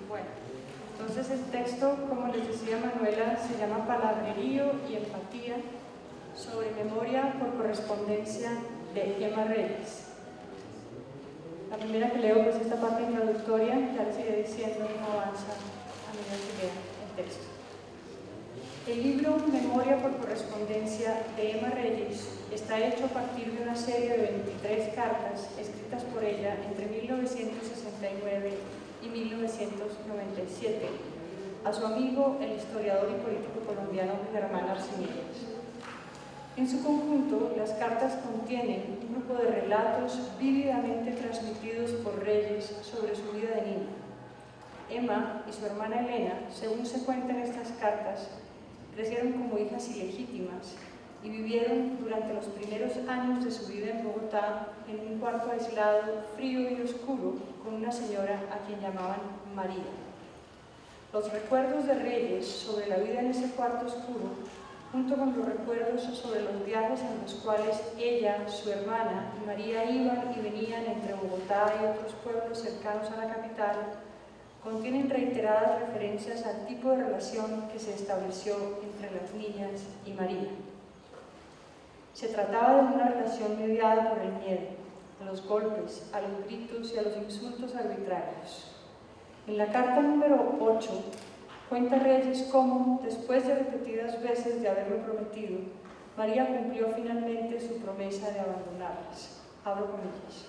Bueno, entonces el texto, como les decía Manuela, se llama Palabrerío y Empatía sobre memoria por correspondencia de Emma Reyes. La primera que leo pues esta parte introductoria, ya les iré diciendo cómo avanza a medida que lea el texto. El libro Memoria por correspondencia de Emma Reyes está hecho a partir de una serie de 23 cartas escritas por ella entre 1969 y 1997 a su amigo, el historiador y político colombiano Germán Arciniegos. En su conjunto, las cartas contienen un grupo de relatos vívidamente transmitidos por Reyes sobre su vida de niña. Emma y su hermana Elena, según se cuenta en estas cartas, crecieron como hijas ilegítimas y vivieron durante los primeros años de su vida en Bogotá en un cuarto aislado, frío y oscuro, con una señora a quien llamaban María. Los recuerdos de Reyes sobre la vida en ese cuarto oscuro, junto con los recuerdos sobre los viajes en los cuales ella, su hermana y María iban y venían entre Bogotá y otros pueblos cercanos a la capital, contienen reiteradas referencias al tipo de relación que se estableció entre las niñas y María. Se trataba de una relación mediada por el miedo, a los golpes, a los gritos y a los insultos arbitrarios. En la carta número 8, cuenta Reyes cómo, después de repetidas veces de haberlo prometido, María cumplió finalmente su promesa de abandonarlas. Abro comillas.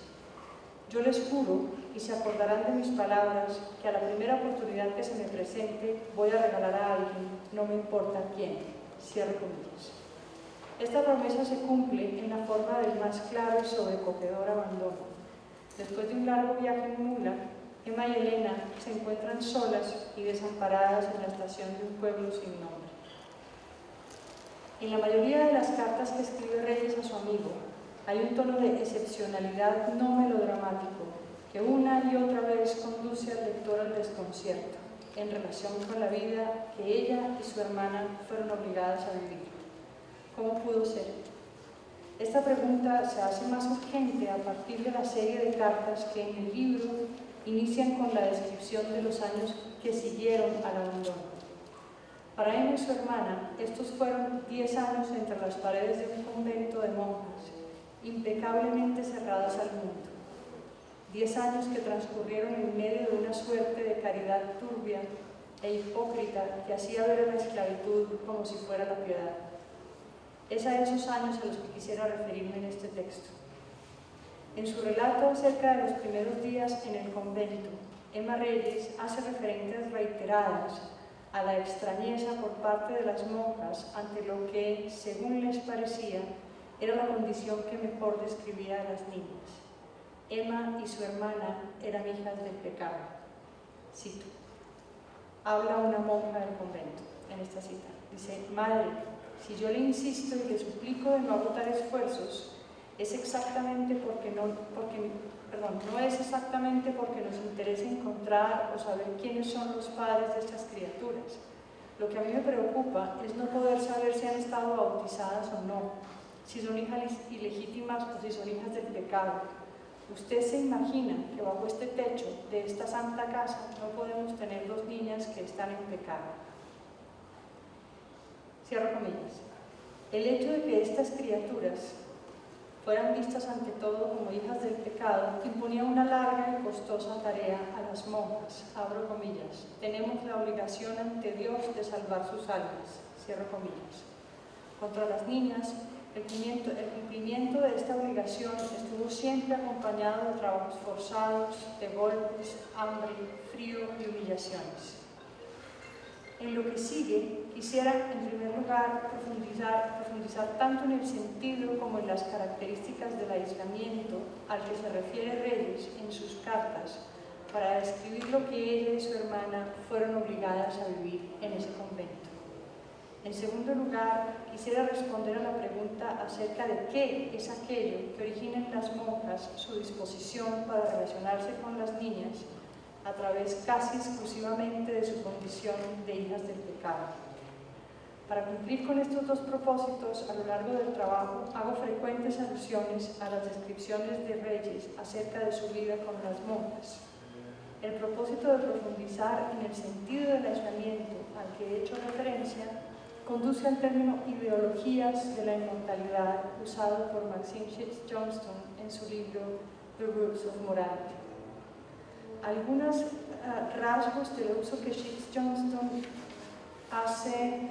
Yo les juro, y se acordarán de mis palabras, que a la primera oportunidad que se me presente voy a regalar a alguien, no me importa quién. Cierro comillas. Esta promesa se cumple en la forma del más claro y sobrecogedor abandono. Después de un largo viaje en mula, Emma y Elena se encuentran solas y desamparadas en la estación de un pueblo sin nombre. En la mayoría de las cartas que escribe Reyes a su amigo, hay un tono de excepcionalidad no melodramático que una y otra vez conduce al lector al desconcierto en relación con la vida que ella y su hermana fueron obligadas a vivir. ¿Cómo pudo ser? Esta pregunta se hace más urgente a partir de la serie de cartas que en el libro inician con la descripción de los años que siguieron al abandono. Para Emma y su hermana, estos fueron 10 años entre las paredes de un convento de monjas, impecablemente cerradas al mundo. 10 años que transcurrieron en medio de una suerte de caridad turbia e hipócrita que hacía ver a la esclavitud como si fuera la piedad. Es a esos años a los que quisiera referirme en este texto. En su relato acerca de los primeros días en el convento, Emma Reyes hace referencias reiteradas a la extrañeza por parte de las monjas ante lo que, según les parecía, era la condición que mejor describía a las niñas. Emma y su hermana eran hijas del pecado. Cito. Habla una monja del convento en esta cita. Dice, madre, si yo le insisto y le suplico de no agotar esfuerzos, es exactamente no es exactamente porque nos interesa encontrar o saber quiénes son los padres de estas criaturas. Lo que a mí me preocupa es no poder saber si han estado bautizadas o no, si son hijas ilegítimas o si son hijas del pecado. Usted se imagina que bajo este techo de esta santa casa no podemos tener dos niñas que están en pecado. Cierro comillas. El hecho de que estas criaturas fueran vistas ante todo como hijas del pecado imponía una larga y costosa tarea a las monjas. Abro comillas. Tenemos la obligación ante Dios de salvar sus almas. Cierro comillas. Contra las niñas, el cumplimiento de esta obligación estuvo siempre acompañado de trabajos forzados, de golpes, hambre, frío y humillaciones. En lo que sigue, quisiera en primer lugar profundizar tanto en el sentido como en las características del aislamiento al que se refiere Reyes en sus cartas para describir lo que ella y su hermana fueron obligadas a vivir en ese convento. En segundo lugar, quisiera responder a la pregunta acerca de qué es aquello que origina en las monjas su disposición para relacionarse con las niñas a través casi exclusivamente de su condición de hijas del pecado. Para cumplir con estos dos propósitos, a lo largo del trabajo hago frecuentes alusiones a las descripciones de Reyes acerca de su vida con las monjas. El propósito de profundizar en el sentido del aislamiento al que he hecho referencia conduce al término ideologías de la inmortalidad usado por Maxine Sheets Johnston en su libro The Roots of Morality. Algunos rasgos del uso que Sheets Johnston hace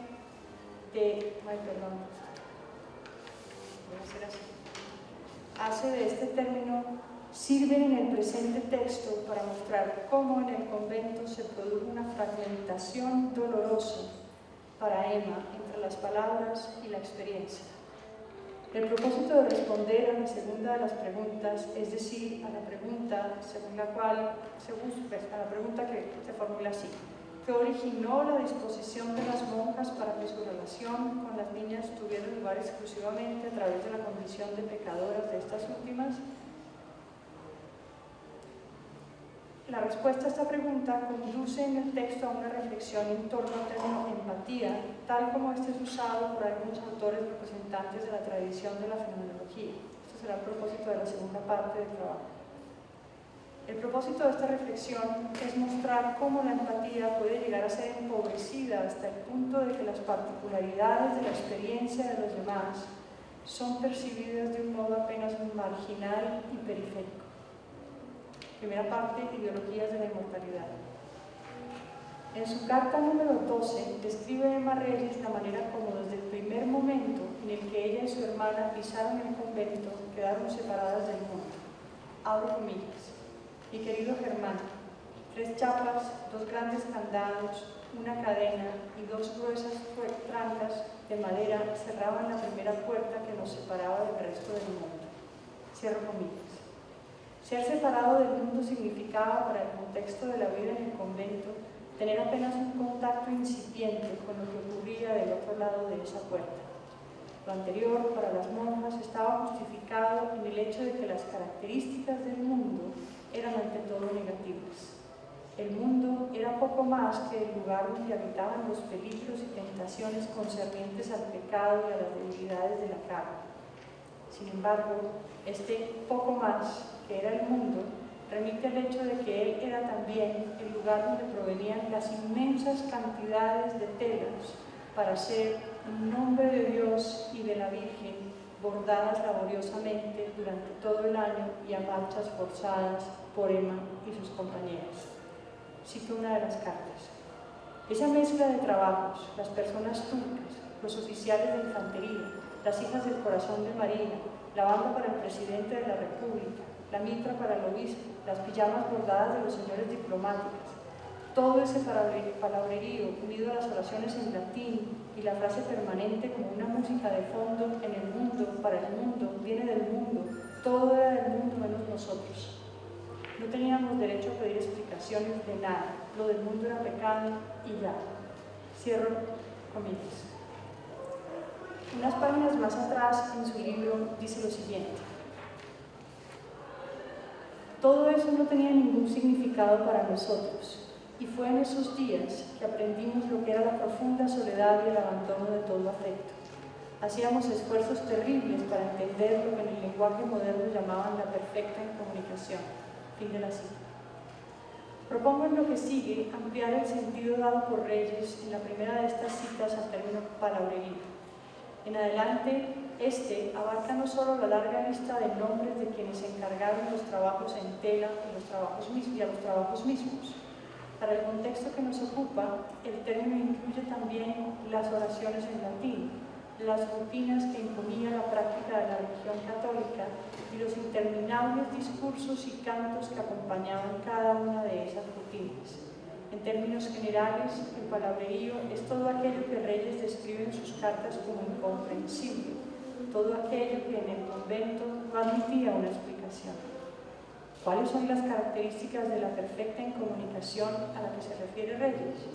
de este término sirven en el presente texto para mostrar cómo en el convento se produjo una fragmentación dolorosa para Emma entre las palabras y la experiencia. El propósito de responder a la segunda de las preguntas, es decir, a la pregunta según la cual a la pregunta que se formula así: ¿qué originó la disposición de las monjas para que su relación con las niñas tuviera lugar exclusivamente a través de la condición de pecadoras de estas últimas? La respuesta a esta pregunta conduce en el texto a una reflexión en torno al término empatía, tal como este es usado por algunos autores representantes de la tradición de la fenomenología. Esto será el propósito de la segunda parte del trabajo. El propósito de esta reflexión es mostrar cómo la empatía puede llegar a ser empobrecida hasta el punto de que las particularidades de la experiencia de los demás son percibidas de un modo apenas marginal y periférico. Primera parte, ideologías de la inmortalidad. En su carta número 12, describe Emma Reyes la manera como desde el primer momento en el que ella y su hermana pisaron el convento, quedaron separadas del mundo. Abro comillas. Mi querido Germán, 3 chapas, 2 grandes candados, una cadena y 2 gruesas trancas de madera cerraban la primera puerta que nos separaba del resto del mundo. Cierro comillas. Ser separado del mundo significaba, para el contexto de la vida en el convento, tener apenas un contacto incipiente con lo que ocurría del otro lado de esa puerta. Lo anterior, para las monjas, estaba justificado en el hecho de que las características del mundo eran ante todo negativas. El mundo era poco más que el lugar donde habitaban los peligros y tentaciones concernientes al pecado y a las debilidades de la carne. Sin embargo, este poco más que era el mundo remite al hecho de que él era también el lugar donde provenían las inmensas cantidades de telas para hacer en nombre de Dios y de la Virgen bordadas laboriosamente durante todo el año y a marchas forzadas por Emma y sus compañeros. Cito una de las cartas. Esa mezcla de trabajos, las personas turcas, los oficiales de infantería, las hijas del corazón de María, la banda para el presidente de la República, la mitra para el obispo, las pijamas bordadas de los señores diplomáticos, todo ese palabrerío unido a las oraciones en latín y la frase permanente como una música de fondo en el mundo, para el mundo, viene del mundo, todo era del mundo menos nosotros. No teníamos derecho a pedir explicaciones de nada, lo del mundo era pecado y ya. Cierro comillas. Unas páginas más atrás en su libro dice lo siguiente: todo eso no tenía ningún significado para nosotros, y fue en esos días que aprendimos lo que era la profunda soledad y el abandono de todo afecto. Hacíamos esfuerzos terribles para entender lo que en el lenguaje moderno llamaban la perfecta incomunicación. Fin de la cita. Propongo en lo que sigue ampliar el sentido dado por Reyes en la primera de estas citas al término palabrerío. En adelante, abarca no solo la larga lista de nombres de quienes se encargaron los trabajos en tela y a los trabajos mismos. Para el contexto que nos ocupa, el término incluye también las oraciones en latín, las rutinas que imponía la práctica de la religión católica y los interminables discursos y cantos que acompañaban cada una de esas rutinas. En términos generales, el palabrerío es todo aquello que Reyes describe en sus cartas como incomprensible, todo aquello que en el convento no admitía una explicación. ¿Cuáles son las características de la perfecta incomunicación a la que se refiere Reyes?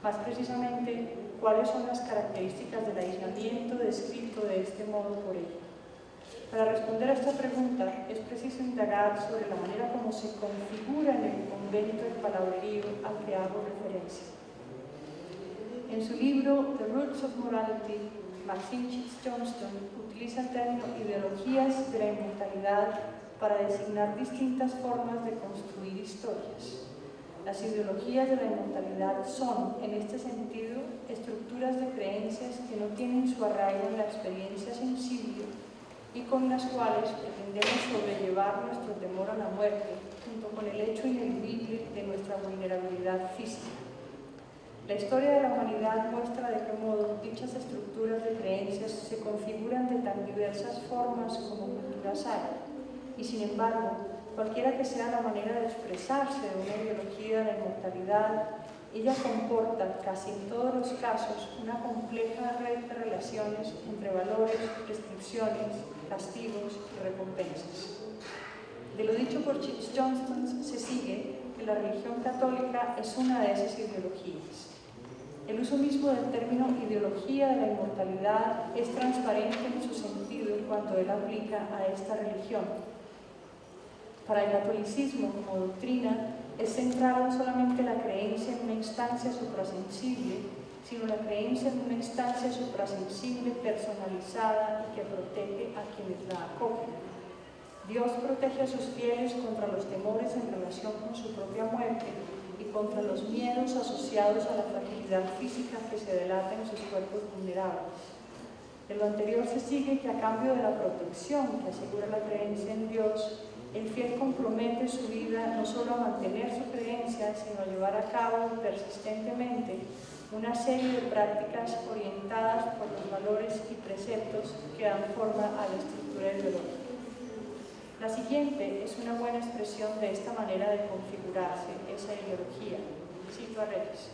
Más precisamente, ¿cuáles son las características del aislamiento descrito de este modo por ella? Para responder a esta pregunta, es preciso indagar sobre la manera como se configura en el convento el palabrerío al que hago referencia. En su libro The Roots of Morality, Maxine Sheets Johnston utiliza el término ideologías de la inmortalidad para designar distintas formas de construir historias. Las ideologías de la inmortalidad son, en este sentido, estructuras de creencias que no tienen su arraigo en la experiencia sensible y con las cuales pretendemos sobrellevar nuestro temor a la muerte, junto con el hecho ineludible de nuestra vulnerabilidad física. La historia de la humanidad muestra de qué modo dichas estructuras de creencias se configuran de tan diversas formas como culturas hay, y sin embargo, cualquiera que sea la manera de expresarse de una ideología de la inmortalidad, ella comporta, casi en todos los casos, una compleja red de relaciones entre valores, prescripciones, castigos y recompensas. De lo dicho por Chips Johnston se sigue que la religión católica es una de esas ideologías. El uso mismo del término ideología de la inmortalidad es transparente en su sentido cuando él aplica a esta religión. Para el catolicismo como doctrina es central no solamente la creencia en una instancia suprasensible, sino la creencia en una instancia suprasensible personalizada y que protege a quienes la acogen. Dios protege a sus fieles contra los temores en relación con su propia muerte y contra los miedos asociados a la fragilidad física que se delata en sus cuerpos vulnerables. De lo anterior se sigue que a cambio de la protección que asegura la creencia en Dios, el fiel compromete su vida no solo a mantener su creencia, sino a llevar a cabo persistentemente una serie de prácticas orientadas por los valores y preceptos que dan forma a la estructura ideológica. La siguiente es una buena expresión de esta manera de configurarse esa ideología. Cito a Reyes.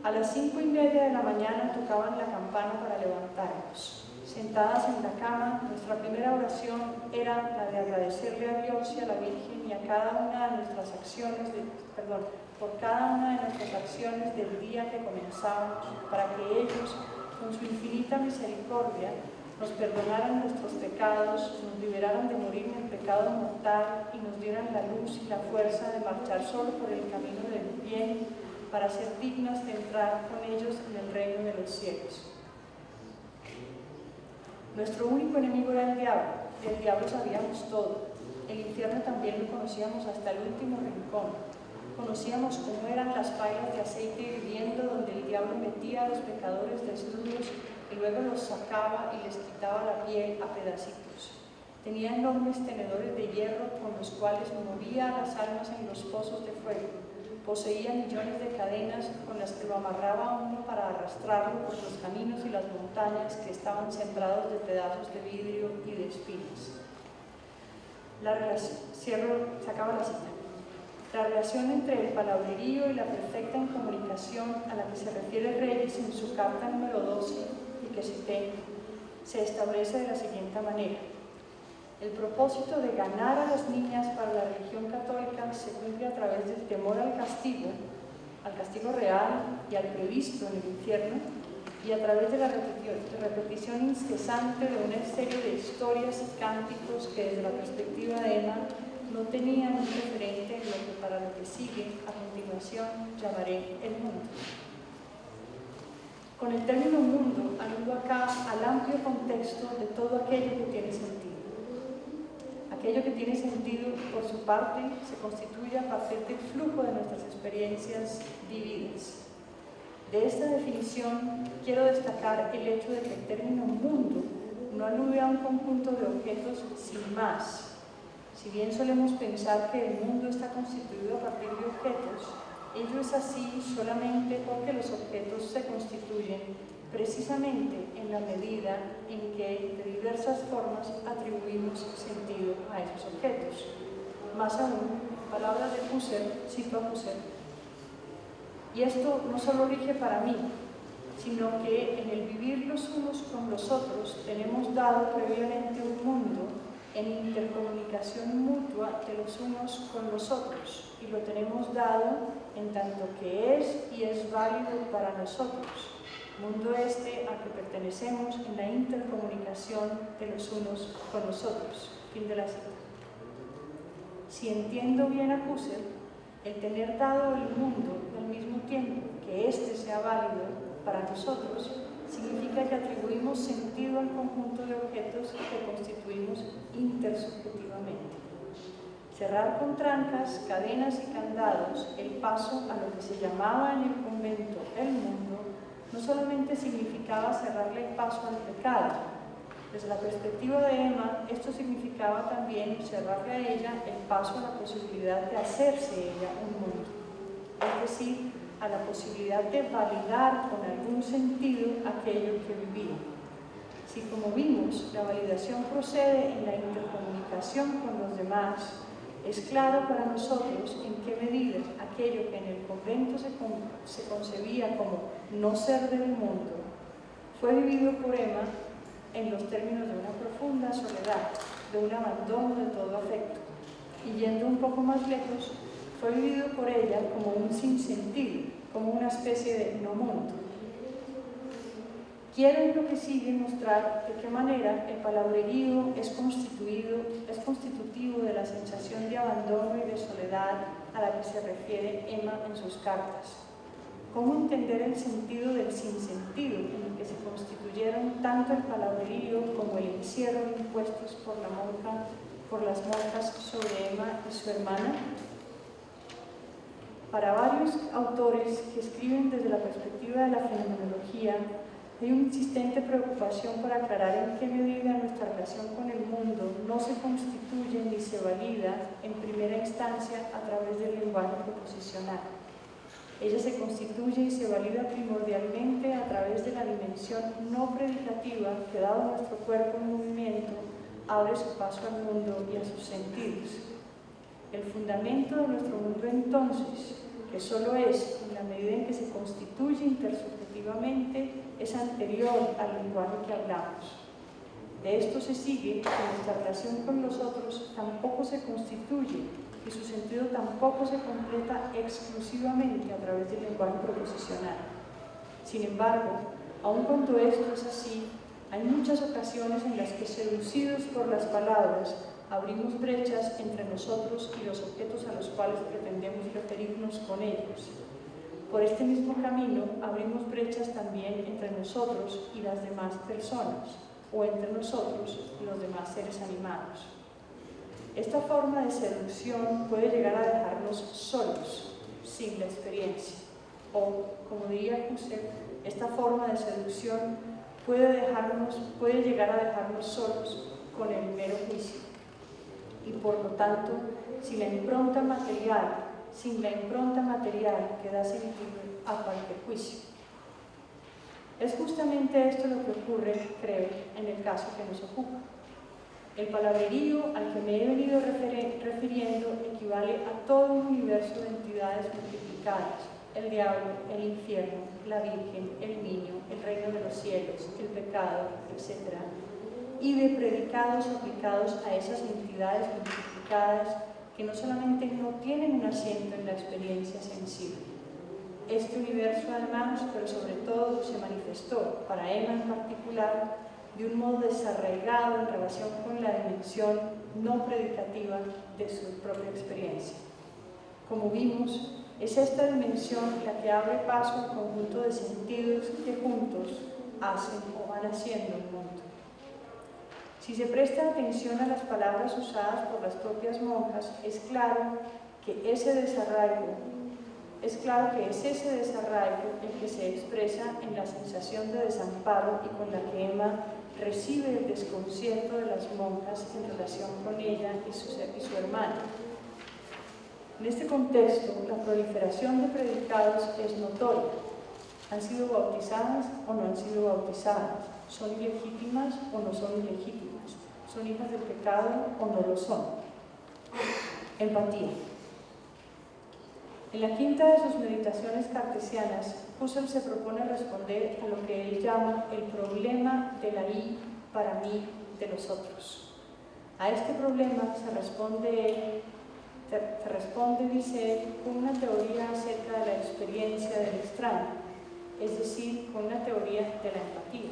A las 5:30 de la mañana tocaban la campana para levantarnos. Sentadas en la cama, nuestra primera oración era la de agradecerle a Dios y a la Virgen y a cada una de nuestras acciones, por cada una de nuestras acciones del día que comenzábamos, para que ellos, con su infinita misericordia, nos perdonaran nuestros pecados, nos liberaran de morir en el pecado mortal y nos dieran la luz y la fuerza de marchar solo por el camino del bien para ser dignas de entrar con ellos en el reino de los cielos. Nuestro único enemigo era el diablo. Del diablo sabíamos todo. El infierno también lo conocíamos hasta el último rincón. Conocíamos cómo eran las pailas de aceite hirviendo donde el diablo metía a los pecadores desnudos y luego los sacaba y les quitaba la piel a pedacitos. Tenía enormes tenedores de hierro con los cuales movía a las almas en los pozos de fuego. Poseía millones de cadenas con las que lo amarraba a uno para arrastrarlo por los caminos y las montañas que estaban sembrados de pedazos de vidrio y de espinas. Se acaba la cita. La relación entre el palabrerío y la perfecta incomunicación a la que se refiere Reyes en su carta número 12 y que cité, se establece de la siguiente manera. El propósito de ganar a las niñas para la religión católica se cumple a través del temor al castigo real y al previsto en el infierno, y a través de la repetición incesante de una serie de historias y cánticos que desde la perspectiva de Emma no tenían un referente en lo que para lo que sigue a continuación llamaré el mundo. Con el término mundo aludo acá al amplio contexto de todo aquello que tiene sentido. Aquello que tiene sentido, por su parte, se constituye a partir del flujo de nuestras experiencias vividas. De esta definición quiero destacar el hecho de que el término mundo no alude a un conjunto de objetos sin más. Si bien solemos pensar que el mundo está constituido a partir de objetos, ello es así solamente porque los objetos se constituyen precisamente en la medida en que de diversas formas atribuimos sentido a esos objetos. Más aún, palabras de Husserl, cito a Husserl. Y esto no solo rige para mí, sino que en el vivir los unos con los otros tenemos dado previamente un mundo en intercomunicación mutua de los unos con los otros, y lo tenemos dado en tanto que es y es válido para nosotros, mundo este al que pertenecemos en la intercomunicación de los unos con los otros. Fin de la cita. Si entiendo bien a Husserl, el tener dado el mundo al mismo tiempo que éste sea válido para nosotros, significa que atribuimos sentido al conjunto de objetos que constituimos intersubjetivamente. Cerrar con trancas, cadenas y candados el paso a lo que se llamaba en el convento el mundo no solamente significaba cerrarle el paso al pecado. Desde la perspectiva de Emma, esto significaba también cerrarle a ella el paso a la posibilidad de hacerse ella un mundo, es decir, a la posibilidad de validar con algún sentido aquello que vivía. Si, como vimos, la validación procede en la intercomunicación con los demás, es claro para nosotros en qué medida aquello que en el convento se concebía como no ser del mundo fue vivido por Emma en los términos de una profunda soledad, de un abandono de todo afecto. Y yendo un poco más lejos, fue vivido por ella como un sinsentido, como una especie de no mundo. Quiero en lo que sigue mostrar de qué manera el palabrerío es constitutivo de la sensación de abandono y de soledad a la que se refiere Emma en sus cartas. Cómo entender el sentido del sinsentido en el que se constituyeron tanto el palabrerío como el encierro impuestos por las monjas sobre Emma y su hermana. Para varios autores que escriben desde la perspectiva de la fenomenología, hay una insistente preocupación por aclarar en qué medida nuestra relación con el mundo no se constituye ni se valida en primera instancia a través del lenguaje proposicional. Ella se constituye y se valida primordialmente a través de la dimensión no predicativa que, dado nuestro cuerpo en movimiento, abre su paso al mundo y a sus sentidos. El fundamento de nuestro mundo, entonces, que solo es en la medida en que se constituye intersubjetivamente, es anterior al lenguaje que hablamos. De esto se sigue que nuestra relación con los otros tampoco se constituye y su sentido tampoco se completa exclusivamente a través del lenguaje proposicional. Sin embargo, aun cuando esto es así, hay muchas ocasiones en las que, seducidos por las palabras, abrimos brechas entre nosotros y los objetos a los cuales pretendemos referirnos con ellos. Por este mismo camino abrimos brechas también entre nosotros y las demás personas, o entre nosotros y los demás seres animados. Esta forma de seducción puede llegar a dejarnos solos, sin la experiencia. O, como diría Husserl, esta forma de seducción puede llegar a dejarnos solos con el mero juicio. Y por lo tanto, sin la impronta material que da sentido a cualquier juicio. Es justamente esto lo que ocurre, creo, en el caso que nos ocupa. El palabrerío al que me he venido refiriendo equivale a todo un universo de entidades multiplicadas: el diablo, el infierno, la Virgen, el niño, el reino de los cielos, el pecado, etc. Y de predicados aplicados a esas entidades multiplicadas que no solamente no tienen un asiento en la experiencia sensible. Este universo, además, pero sobre todo, se manifestó, para Emma en particular, de un modo desarraigado en relación con la dimensión no predicativa de su propia experiencia. Como vimos, es esta dimensión la que abre paso al conjunto de sentidos que juntos hacen o van haciendo el mundo. Si se presta atención a las palabras usadas por las propias monjas, es claro que es ese desarraigo el que se expresa en la sensación de desamparo y con la que Emma recibe el desconcierto de las monjas en relación con ella y su hermana. En este contexto, la proliferación de predicados es notoria. ¿Han sido bautizadas o no han sido bautizadas? ¿Son ilegítimas o no son ilegítimas? ¿Son hijas del pecado o no lo son? Empatía. En la quinta de sus meditaciones cartesianas, Husserl se propone responder a lo que él llama el problema de la I para mí de los otros. A este problema se responde, dice él, con una teoría acerca de la experiencia del extraño, es decir, con una teoría de la empatía.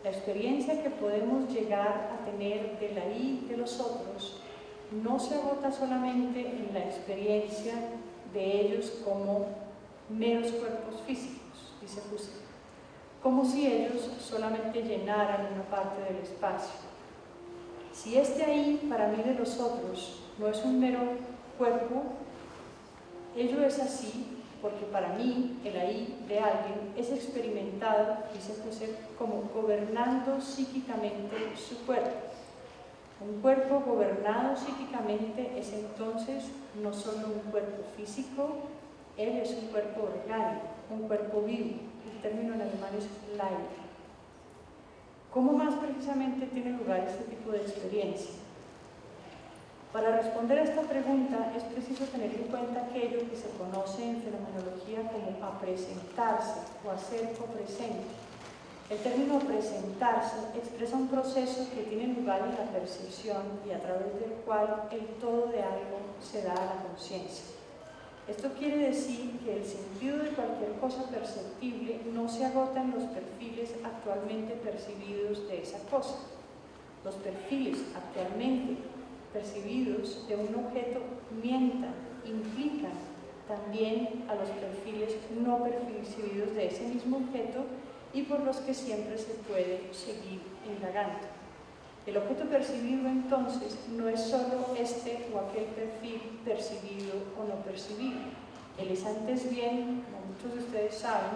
La experiencia que podemos llegar a tener de la I de los otros no se agota solamente en la experiencia de ellos como meros cuerpos físicos, dice Husserl, como si ellos solamente llenaran una parte del espacio. Si este ahí para mí de los otros no es un mero cuerpo, ello es así porque para mí el ahí de alguien es experimentado, dice José, como gobernando psíquicamente su cuerpo. Un cuerpo gobernado psíquicamente es entonces no solo un cuerpo físico, él es un cuerpo orgánico, un cuerpo vivo. El término en alemán es Leib. ¿Cómo más precisamente tiene lugar este tipo de experiencia? Para responder a esta pregunta es preciso tener en cuenta aquello que se conoce en fenomenología como apresentarse o hacer copresente. El término presentarse expresa un proceso que tiene lugar en la percepción y a través del cual el todo de algo se da a la conciencia. Esto quiere decir que el sentido de cualquier cosa perceptible no se agota en los perfiles actualmente percibidos de esa cosa. Los perfiles actualmente percibidos de un objeto implican también a los perfiles no percibidos de ese mismo objeto y por los que siempre se puede seguir indagando. El objeto percibido entonces no es solo este o aquel perfil percibido o no percibido. Él es antes bien, como muchos de ustedes saben,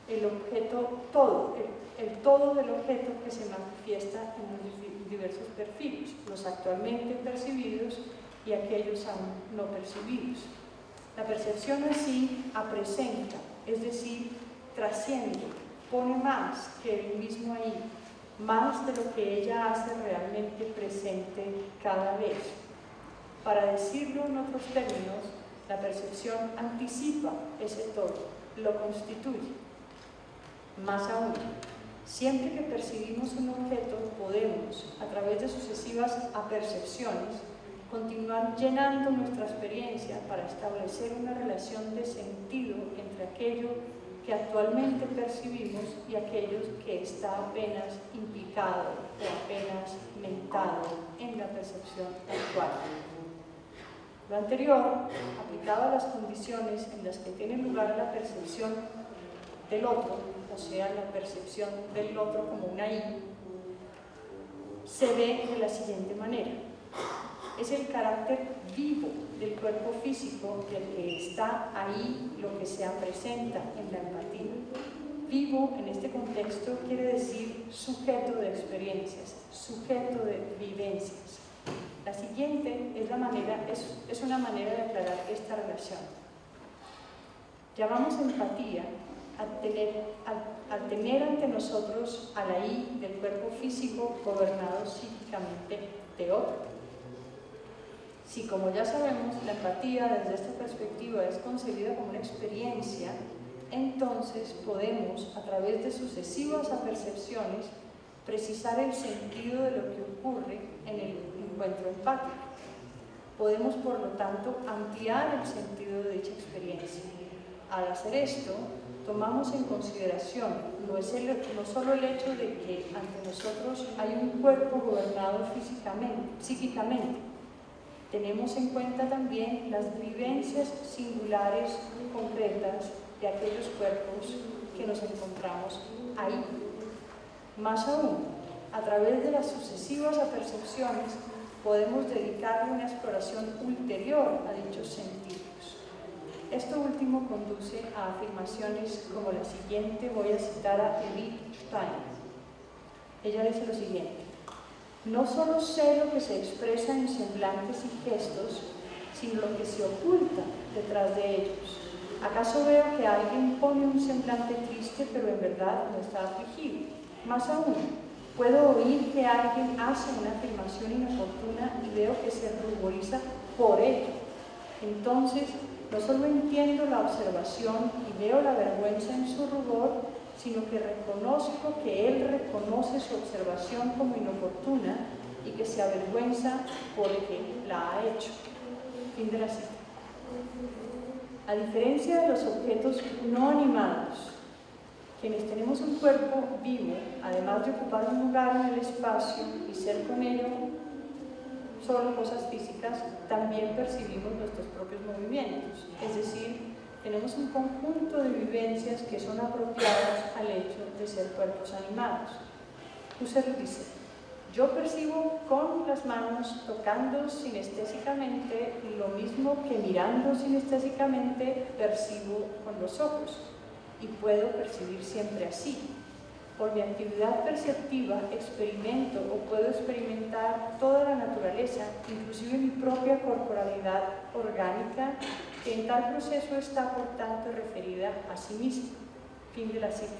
el objeto todo, el todo del objeto que se manifiesta en los diversos perfiles, los actualmente percibidos y aquellos aún no percibidos. La percepción así apresenta, es decir, trasciende, pone más que el mismo ahí, más de lo que ella hace realmente presente cada vez. Para decirlo en otros términos, la percepción anticipa ese todo, lo constituye. Más aún, siempre que percibimos un objeto, podemos, a través de sucesivas apercepciones, continuar llenando nuestra experiencia para establecer una relación de sentido entre aquello que actualmente percibimos y aquellos que está apenas implicado o apenas mentado en la percepción actual. Lo anterior, aplicado a las condiciones en las que tiene lugar la percepción del otro, o sea, la percepción del otro como una I, se ve de la siguiente manera. Es el carácter vivo del cuerpo físico del que está ahí lo que se presenta en la empatía. Vivo en este contexto quiere decir sujeto de experiencias, sujeto de vivencias. La siguiente es una manera de aclarar esta relación. Llamamos empatía al tener ante nosotros al ahí del cuerpo físico gobernado psíquicamente de otro. Si, como ya sabemos, la empatía desde esta perspectiva es concebida como una experiencia, entonces podemos, a través de sucesivas apercepciones, precisar el sentido de lo que ocurre en el encuentro empático. Podemos, por lo tanto, ampliar el sentido de dicha experiencia. Al hacer esto, tomamos en consideración no solo el hecho de que ante nosotros hay un cuerpo gobernado psíquicamente, tenemos en cuenta también las vivencias singulares concretas de aquellos cuerpos que nos encontramos ahí. Más aún, a través de las sucesivas apercepciones podemos dedicarle una exploración ulterior a dichos sentidos. Esto último conduce a afirmaciones como la siguiente. Voy a citar a Edith Stein. Ella dice lo siguiente: no solo sé lo que se expresa en semblantes y gestos, sino lo que se oculta detrás de ellos. ¿Acaso veo que alguien pone un semblante triste, pero en verdad no está afligido? Más aún, puedo oír que alguien hace una afirmación inoportuna y veo que se ruboriza por ello. Entonces, no solo entiendo la observación y veo la vergüenza en su rubor, sino que reconozco que él reconoce su observación como inoportuna y que se avergüenza porque la ha hecho. Fin de la cita. A diferencia de los objetos no animados, quienes tenemos un cuerpo vivo, además de ocupar un lugar en el espacio y ser con ello solo cosas físicas, también percibimos nuestros propios movimientos, es decir, tenemos un conjunto de vivencias que son apropiadas al hecho de ser cuerpos animados. Husserl dice: Yo percibo con las manos, tocando sinestésicamente, lo mismo que mirando sinestésicamente percibo con los ojos, y puedo percibir siempre así. Por mi actividad perceptiva experimento o puedo experimentar toda la naturaleza, inclusive mi propia corporalidad orgánica, que en tal proceso está por tanto referida a sí misma. Fin de la cita.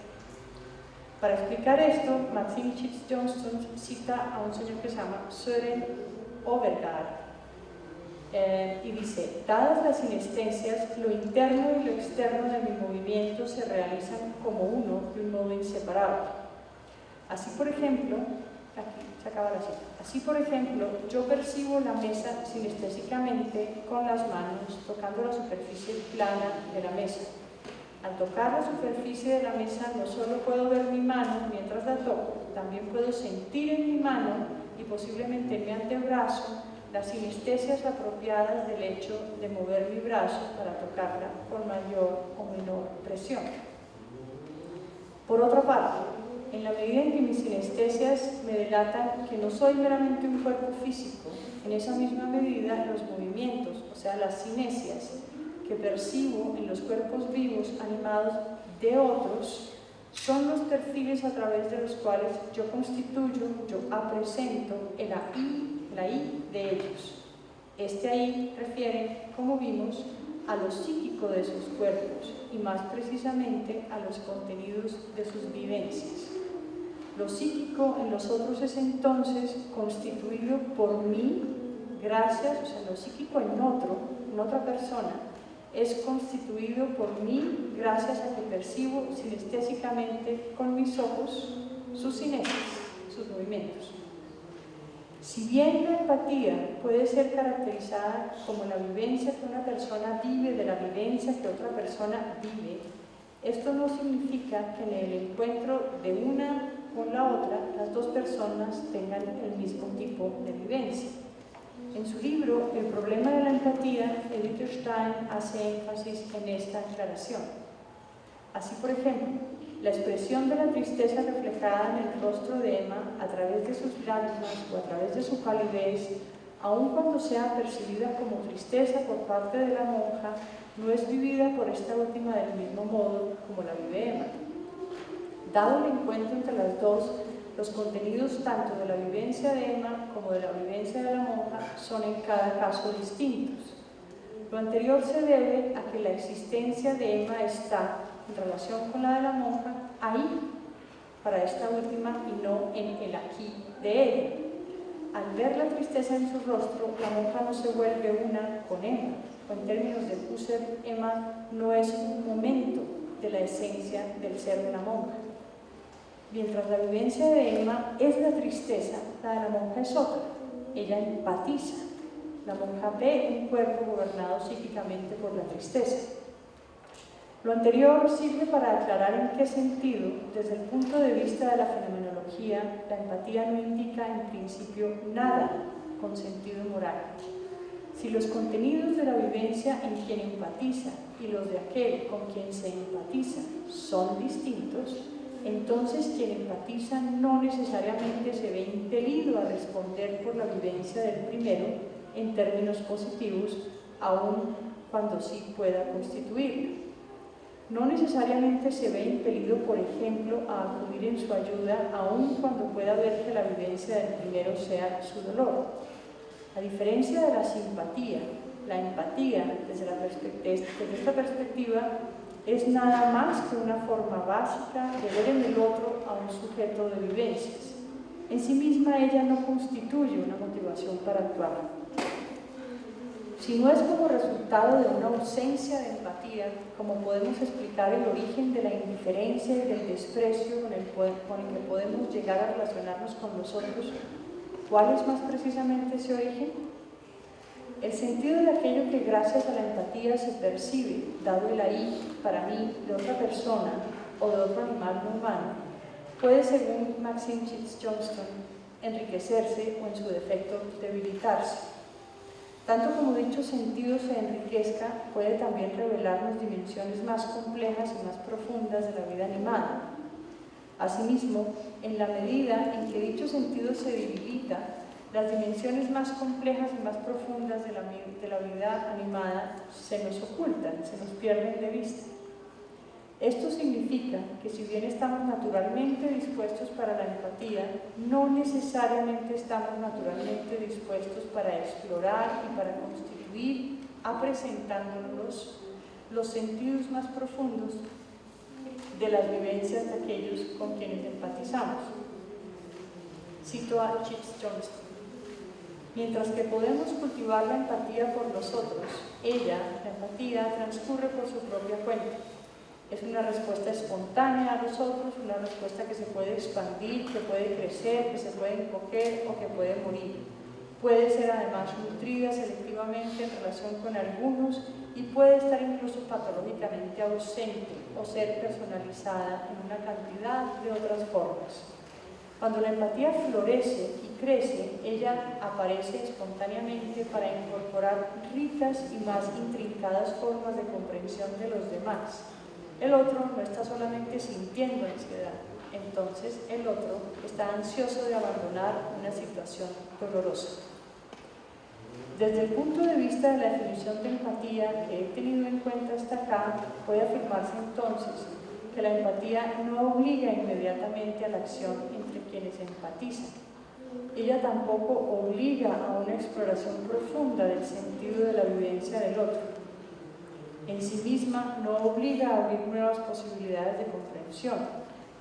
Para explicar esto, Maxim Johnston cita a un señor que se llama Søren Overgaard y dice: dadas las sinestesias, lo interno y lo externo de mi movimiento se realizan como uno de un modo inseparable. Así, por ejemplo, aquí se acaba la cita. Así, por ejemplo, yo percibo la mesa sinestésicamente con las manos, tocando la superficie plana de la mesa. Al tocar la superficie de la mesa no solo puedo ver mi mano mientras la toco, también puedo sentir en mi mano y posiblemente en mi antebrazo las sinestesias apropiadas del hecho de mover mi brazo para tocarla con mayor o menor presión. Por otra parte, en la medida en que mis sinestesias me delatan que no soy meramente un cuerpo físico, en esa misma medida los movimientos, o sea, las cinesias, que percibo en los cuerpos vivos animados de otros, son los perfiles a través de los cuales yo constituyo, yo apresento la I de ellos. Este ahí refiere, como vimos, a lo psíquico de sus cuerpos y más precisamente a los contenidos de sus vivencias. Lo psíquico en los otros es entonces constituido por mí, gracias, o sea, lo psíquico en otra persona, es constituido por mí gracias a que percibo sinestésicamente con mis ojos sus cinesias, sus movimientos. Si bien la empatía puede ser caracterizada como la vivencia que una persona vive de la vivencia que otra persona vive, esto no significa que en el encuentro de una con la otra las dos personas tengan el mismo tipo de vivencia. En su libro El problema de la empatía, Edith Stein hace énfasis en esta aclaración. Así, por ejemplo, la expresión de la tristeza reflejada en el rostro de Emma a través de sus lágrimas o a través de su palidez, aun cuando sea percibida como tristeza por parte de la monja, no es vivida por esta última del mismo modo como la vive Emma. Dado el encuentro entre las dos, los contenidos tanto de la vivencia de Emma como de la vivencia de la monja son en cada caso distintos. Lo anterior se debe a que la existencia de Emma está, en relación con la de la monja, ahí para esta última y no en el aquí de ella. Al ver la tristeza en su rostro, la monja no se vuelve una con Emma, o en términos de Husserl, Emma no es un momento de la esencia del ser de la monja. Mientras la vivencia de Emma es la tristeza, la de la monja es otra. Ella empatiza. La monja ve un cuerpo gobernado psíquicamente por la tristeza. Lo anterior sirve para aclarar en qué sentido, desde el punto de vista de la fenomenología, la empatía no indica en principio nada con sentido moral. Si los contenidos de la vivencia en quien empatiza y los de aquel con quien se empatiza son distintos, entonces quien empatiza no necesariamente se ve impelido a responder por la vivencia del primero en términos positivos, aun cuando sí pueda constituirla. No necesariamente se ve impelido, por ejemplo, a acudir en su ayuda, aun cuando pueda ver que la vivencia del primero sea su dolor. A diferencia de la simpatía, la empatía, desde esta perspectiva, es nada más que una forma básica de ver en el otro a un sujeto de vivencias. En sí misma ella no constituye una motivación para actuar. Si no es como resultado de una ausencia de empatía, como podemos explicar el origen de la indiferencia y del desprecio con el que podemos llegar a relacionarnos con los otros, ¿cuál es más precisamente ese origen? El sentido de aquello que gracias a la empatía se percibe, dado el ahí, para mí, de otra persona o de otro animal no humano, puede, según Maxim Johnston, enriquecerse o en su defecto debilitarse. Tanto como dicho sentido se enriquezca, puede también revelarnos dimensiones más complejas y más profundas de la vida animada. Asimismo, en la medida en que dicho sentido se debilita, las dimensiones más complejas y más profundas de la vida animada se nos ocultan, se nos pierden de vista. Esto significa que si bien estamos naturalmente dispuestos para la empatía, no necesariamente estamos naturalmente dispuestos para explorar y para constituir, presentándonos los sentidos más profundos de las vivencias de aquellos con quienes empatizamos. Cito a Chips Johnston. Mientras que podemos cultivar la empatía por los otros, ella, la empatía, transcurre por su propia cuenta. Es una respuesta espontánea a los otros, una respuesta que se puede expandir, que puede crecer, que se puede encoger o que puede morir. Puede ser además nutrida selectivamente en relación con algunos y puede estar incluso patológicamente ausente o ser personalizada en una cantidad de otras formas. Cuando la empatía florece y crece, ella aparece espontáneamente para incorporar ricas y más intrincadas formas de comprensión de los demás. El otro no está solamente sintiendo ansiedad, entonces el otro está ansioso de abandonar una situación dolorosa. Desde el punto de vista de la definición de empatía que he tenido en cuenta hasta acá, puede afirmarse entonces que la empatía no obliga inmediatamente a la acción entre quienes empatizan. Ella tampoco obliga a una exploración profunda del sentido de la vivencia del otro. En sí misma no obliga a abrir nuevas posibilidades de comprensión,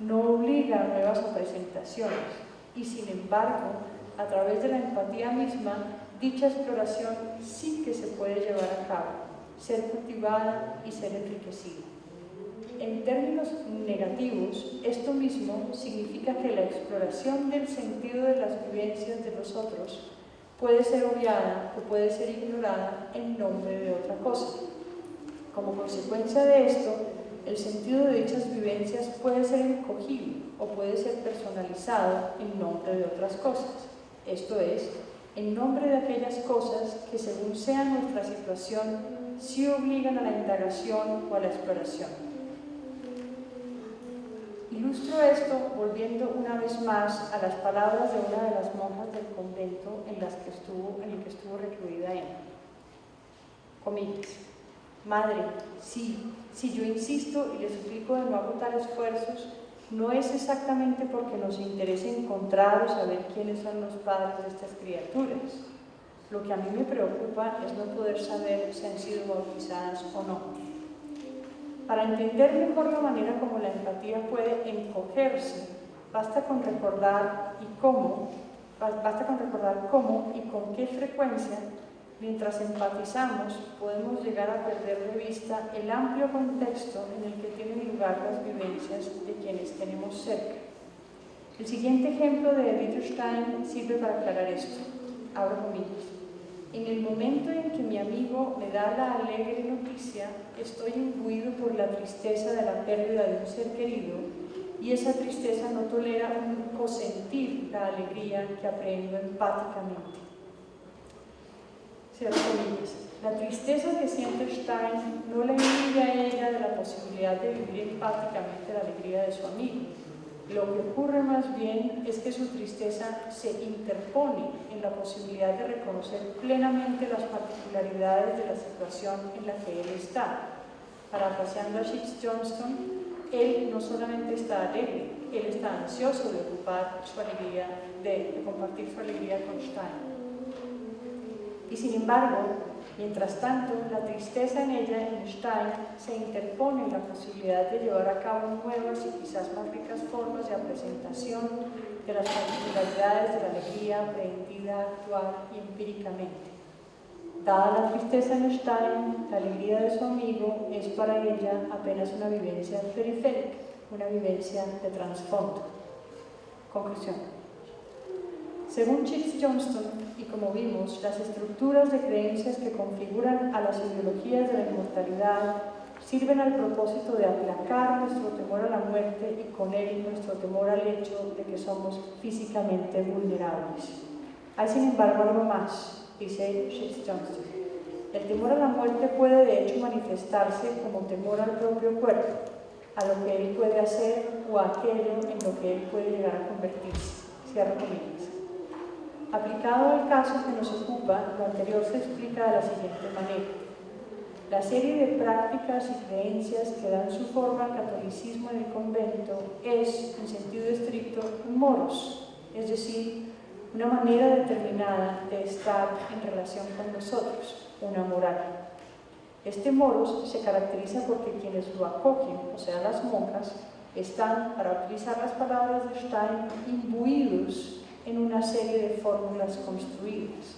no obliga a nuevas presentaciones y sin embargo, a través de la empatía misma, dicha exploración sí que se puede llevar a cabo, ser cultivada y ser enriquecida. En términos negativos, esto mismo significa que la exploración del sentido de las vivencias de los otros puede ser obviada o puede ser ignorada en nombre de otra cosa. Como consecuencia de esto, el sentido de dichas vivencias puede ser encogido o puede ser personalizado en nombre de otras cosas, esto es, en nombre de aquellas cosas que según sea nuestra situación, sí obligan a la indagación o a la exploración. Ilustro esto volviendo una vez más a las palabras de una de las monjas del convento en el que estuvo recluida Emma. Comillas. Madre, si yo insisto y le suplico de no agotar esfuerzos, no es exactamente porque nos interese encontrar o saber quiénes son los padres de estas criaturas. Lo que a mí me preocupa es no poder saber si han sido bautizadas o no. Para entender mejor la manera como la empatía puede encogerse, basta con recordar cómo y con qué frecuencia, mientras empatizamos, podemos llegar a perder de vista el amplio contexto en el que tienen lugar las vivencias de quienes tenemos cerca. El siguiente ejemplo de Wittgenstein sirve para aclarar esto. Abro comillas. En el momento en que mi amigo me da la alegre noticia, estoy imbuido por la tristeza de la pérdida de un ser querido y esa tristeza no tolera un cosentir la alegría que aprehendo empáticamente. Cierro comillas. La tristeza que siente Stein no le inhibe a ella de la posibilidad de vivir empáticamente la alegría de su amigo. Lo que ocurre más bien es que su tristeza se interpone en la posibilidad de reconocer plenamente las particularidades de la situación en la que él está. Parafraseando a Chips Johnston, él no solamente está alegre, él está ansioso de ocupar su alegría, de compartir su alegría con Stein. Y sin embargo, mientras tanto, la tristeza en ella, en Stein, se interpone en la posibilidad de llevar a cabo nuevas y quizás más ricas formas de presentación de las particularidades de la alegría aprehendida, actual y empíricamente. Dada la tristeza en Stein, la alegría de su amigo es para ella apenas una vivencia periférica, una vivencia de trasfondo. Conclusión. Según Chips Johnston, y como vimos, las estructuras de creencias que configuran a las ideologías de la inmortalidad sirven al propósito de aplacar nuestro temor a la muerte y con él nuestro temor al hecho de que somos físicamente vulnerables. Hay sin embargo algo más, dice Chips Johnston. El temor a la muerte puede de hecho manifestarse como temor al propio cuerpo. a lo que él puede hacer o a aquello en lo que él puede llegar a convertirse. Cierro comillas. Aplicado al caso que nos ocupa, lo anterior se explica de la siguiente manera. La serie de prácticas y creencias que dan su forma al catolicismo en el convento es, en sentido estricto, un moros, es decir, una manera determinada de estar en relación con nosotros, una moral. Este moros se caracteriza porque quienes lo acogen, o sea, las monjas, están, para utilizar las palabras de Stein, imbuidos en una serie de fórmulas construidas.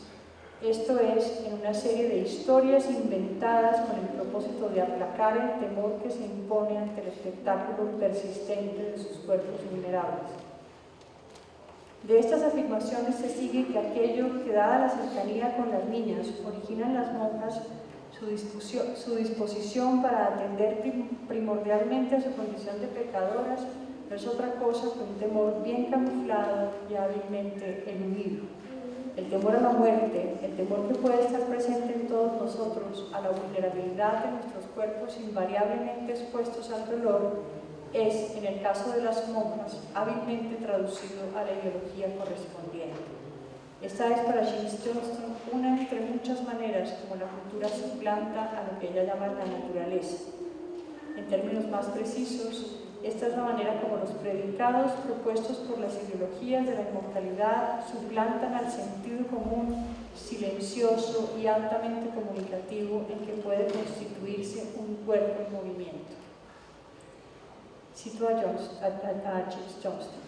Esto es, en una serie de historias inventadas con el propósito de aplacar el temor que se impone ante el espectáculo persistente de sus cuerpos vulnerables. De estas afirmaciones se sigue que aquello que, dada la cercanía con las niñas, origina en las monjas su disposición para atender primordialmente a su condición de pecadoras, no es otra cosa que un temor bien camuflado y hábilmente eludido. El temor a la muerte, el temor que puede estar presente en todos nosotros, a la vulnerabilidad de nuestros cuerpos invariablemente expuestos al dolor, es, en el caso de las monjas, hábilmente traducido a la ideología correspondiente. Esta es para James Johnston una entre muchas maneras como la cultura suplanta a lo que ella llama la naturaleza. En términos más precisos, esta es la manera como los predicados propuestos por las ideologías de la inmortalidad suplantan al sentido común silencioso y altamente comunicativo en que puede constituirse un cuerpo en movimiento. Cito a James Johnston.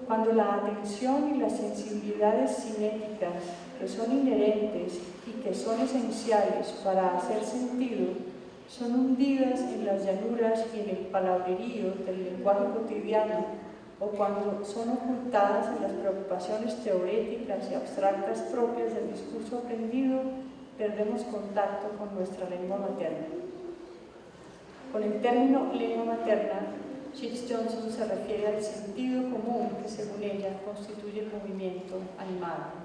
Cuando la atención y las sensibilidades cinéticas que son inherentes y que son esenciales para hacer sentido son hundidas en las llanuras y en el palabrerío del lenguaje cotidiano, o cuando son ocultadas en las preocupaciones teoréticas y abstractas propias del discurso aprendido, perdemos contacto con nuestra lengua materna. Con el término lengua materna, James Johnston se refiere al sentido común que, según ella, constituye el movimiento animado.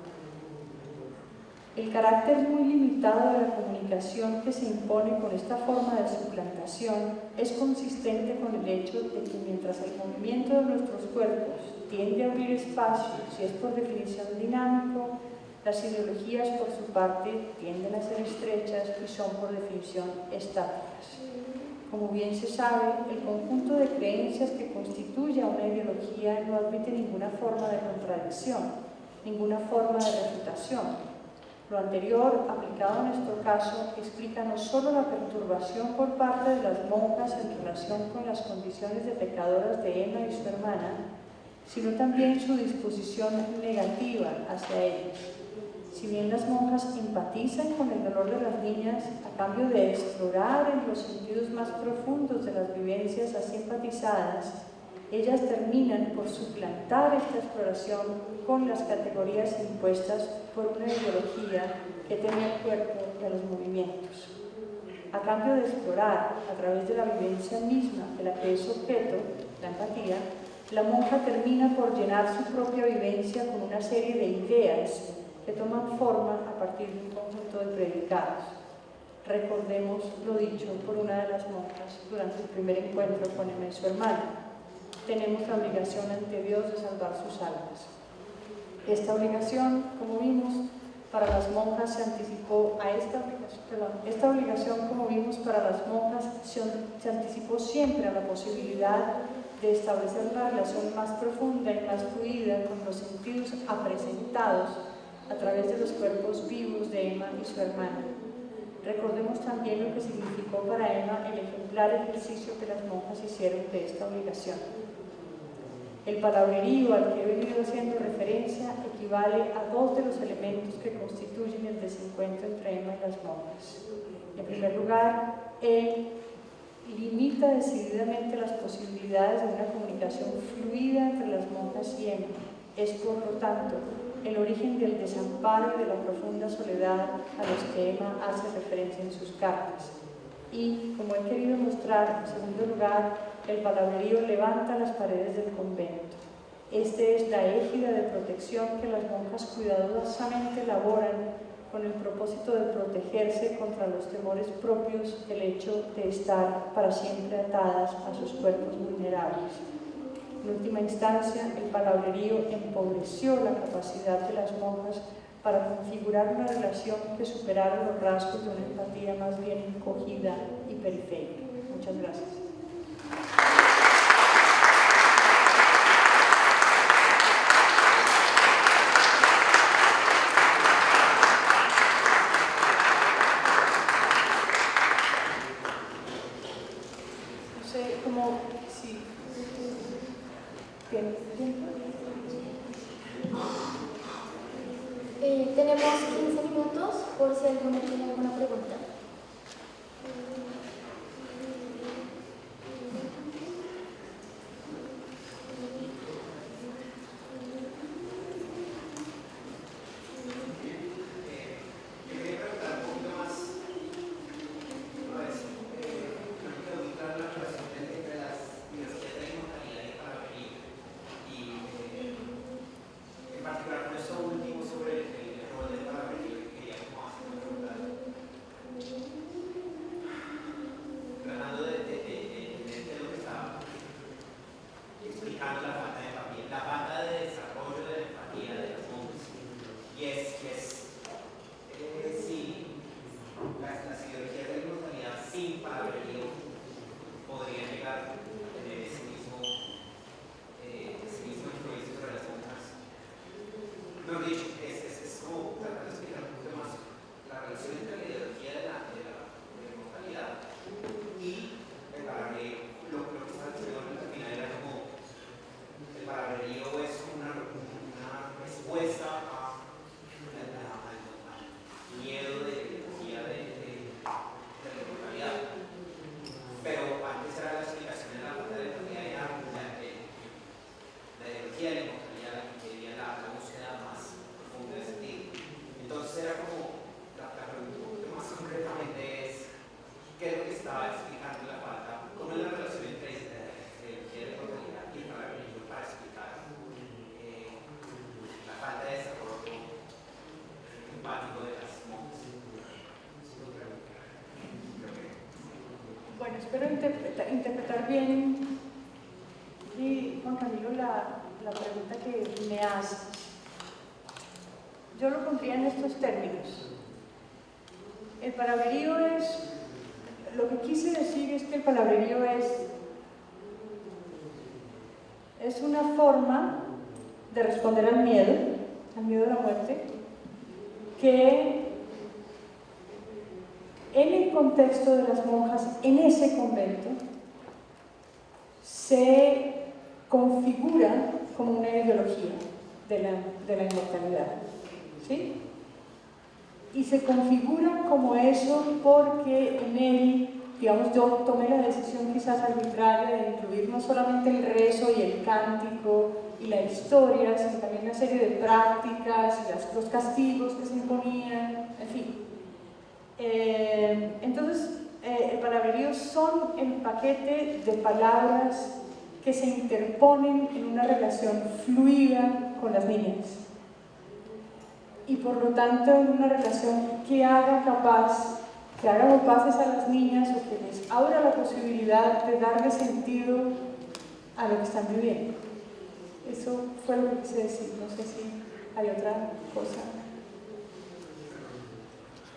El carácter muy limitado de la comunicación que se impone con esta forma de suplantación es consistente con el hecho de que mientras el movimiento de nuestros cuerpos tiende a abrir espacio, si es por definición dinámico, las ideologías, por su parte, tienden a ser estrechas y son por definición estáticas. Como bien se sabe, el conjunto de creencias que constituye a una ideología no admite ninguna forma de contradicción, ninguna forma de refutación. Lo anterior, aplicado en nuestro caso, explica no solo la perturbación por parte de las monjas en relación con las condiciones de pecadoras de Emma y su hermana, sino también su disposición negativa hacia ellas. Si bien las monjas empatizan con el dolor de las niñas a cambio de explorar en los sentidos más profundos de las vivencias así empatizadas, ellas terminan por suplantar esta exploración con las categorías impuestas por una ideología que teme al cuerpo y a los movimientos. A cambio de explorar a través de la vivencia misma de la que es objeto, la empatía, la monja termina por llenar su propia vivencia con una serie de ideas que toman forma a partir de un conjunto de predicados. Recordemos lo dicho por una de las monjas durante el primer encuentro con Emma y su hermana. Tenemos la obligación ante Dios de salvar sus almas. Esta obligación, como vimos, para las monjas se anticipó a esta obligación, como vimos, para las monjas se anticipó siempre a la posibilidad de establecer una relación más profunda y más fluida con los sentidos apresentados a través de los cuerpos vivos de Emma y su hermana. Recordemos también lo que significó para Emma el ejemplar ejercicio que las monjas hicieron de esta obligación. El palabrerío al que he venido haciendo referencia equivale a dos de los elementos que constituyen el desencuentro entre Emma y las monjas. En primer lugar, él limita decididamente las posibilidades de una comunicación fluida entre las monjas y Emma. Es, por lo tanto, el origen del desamparo y de la profunda soledad a los que Emma hace referencia en sus cartas. Y, como he querido mostrar, en segundo lugar, el palabrerío levanta las paredes del convento. Este es la égida de protección que las monjas cuidadosamente elaboran con el propósito de protegerse contra los temores propios del hecho de estar para siempre atadas a sus cuerpos vulnerables. En última instancia, el palabrerío empobreció la capacidad de las monjas para configurar una relación que superara los rasgos de una empatía más bien encogida y periférica. Muchas gracias. No sé, como si tiene tiempo. Tenemos 15 minutos por si alguno tiene alguna pregunta. Bueno, espero interpretar bien, y Juan Camilo, la pregunta que me haces. Yo lo pondría en estos términos. El palabrerío es, lo que quise decir es que el palabrerío es una forma de responder al miedo de la muerte, que en el contexto de las monjas, en ese convento, se configura como una ideología de la inmortalidad, ¿sí? Y se configura como eso porque en él, digamos, yo tomé la decisión quizás arbitraria de incluir no solamente el rezo y el cántico y la historia, sino también una serie de prácticas y los castigos que se imponían, en fin. Entonces, el palabrerío son el paquete de palabras que se interponen en una relación fluida con las niñas y por lo tanto en una relación que haga capaces a las niñas o que les abra la posibilidad de darle sentido a lo que están viviendo. Eso fue lo que quise decir, no sé si hay otra cosa.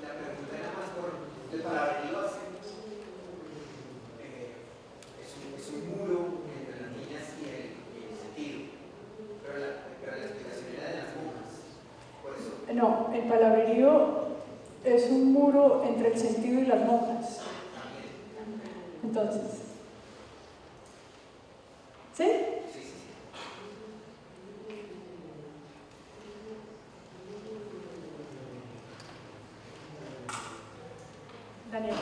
La pregunta era más por el palabrerío es un muro entre las niñas y el sentido, pero la explicación era de las monjas, por eso. No, el palabrerío es un muro entre el sentido y las monjas. Entonces, ¿sí? Daniel.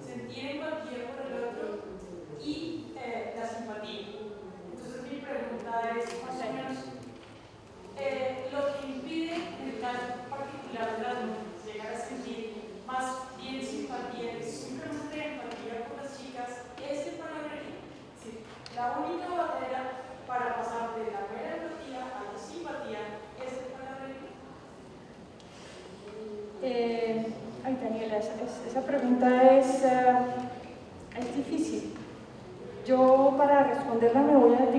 Sentir empatía por el otro y la simpatía. Ay, Daniela, esa pregunta es difícil. Yo para responderla me voy a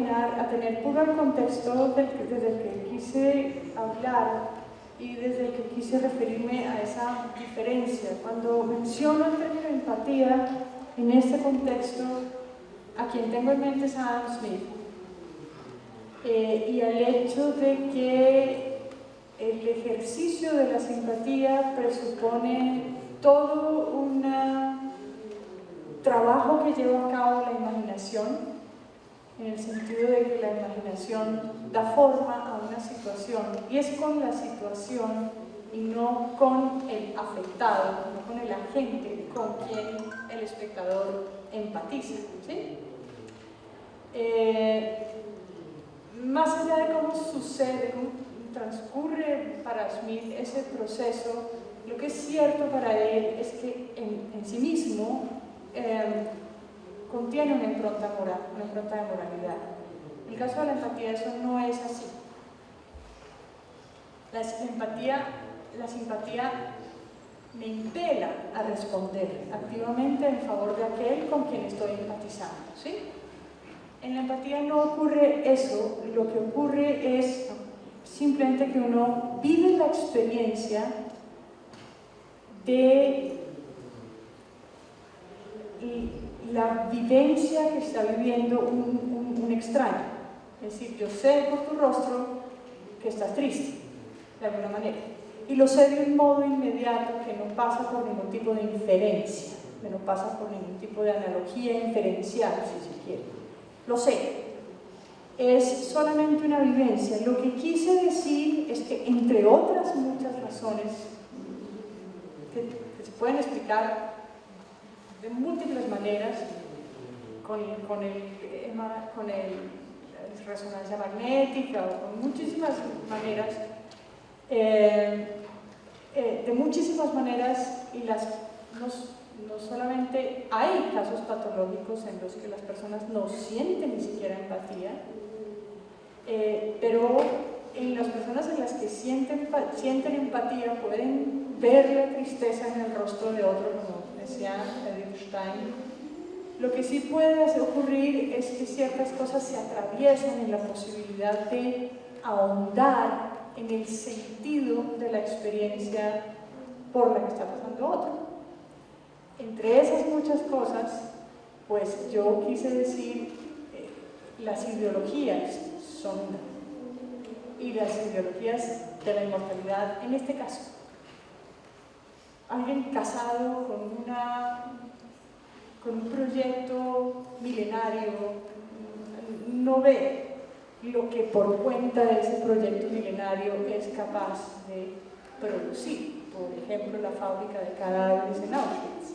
tener puro el contexto desde el que quise hablar y desde el que quise referirme a esa diferencia. Cuando menciono el término empatía en este contexto, a quien tengo en mente es a Adam Smith y al hecho de que el ejercicio de la simpatía presupone todo un trabajo que lleva a cabo la imaginación, en el sentido de que la imaginación da forma a una situación y es con la situación y no con el afectado, no con el agente con quien el espectador empatiza, ¿sí? Más allá de cómo sucede, cómo transcurre para Smith ese proceso, lo que es cierto para él es que en sí mismo contiene una impronta moral, una impronta de moralidad. En el caso de la empatía eso no es así. La simpatía me impela a responder activamente en favor de aquel con quien estoy empatizando, ¿sí? En la empatía no ocurre eso, lo que ocurre es simplemente que uno vive la experiencia de la vivencia que está viviendo un extraño. Es decir, yo sé por tu rostro que estás triste, de alguna manera, y lo sé de un modo inmediato que no pasa por ningún tipo de inferencia, que no pasa por ningún tipo de analogía inferencial, si se quiere. Lo sé, es solamente una vivencia. Lo que quise decir es que, entre otras muchas razones que se pueden explicar de múltiples maneras, con la resonancia magnética o con muchísimas maneras, de muchísimas maneras, y no solamente hay casos patológicos en los que las personas no sienten ni siquiera empatía, pero en las personas en las que sienten empatía pueden ver la tristeza en el rostro de otro, como decía Edith Stein. Lo que sí puede ocurrir es que ciertas cosas se atraviesan en la posibilidad de ahondar en el sentido de la experiencia por la que está pasando otro. Entre esas muchas cosas, pues yo quise decir, las ideologías son una, y las ideologías de la inmortalidad, en este caso. Alguien casado con un proyecto milenario no ve lo que por cuenta de ese proyecto milenario es capaz de producir. Por ejemplo, la fábrica de cadáveres en Auschwitz.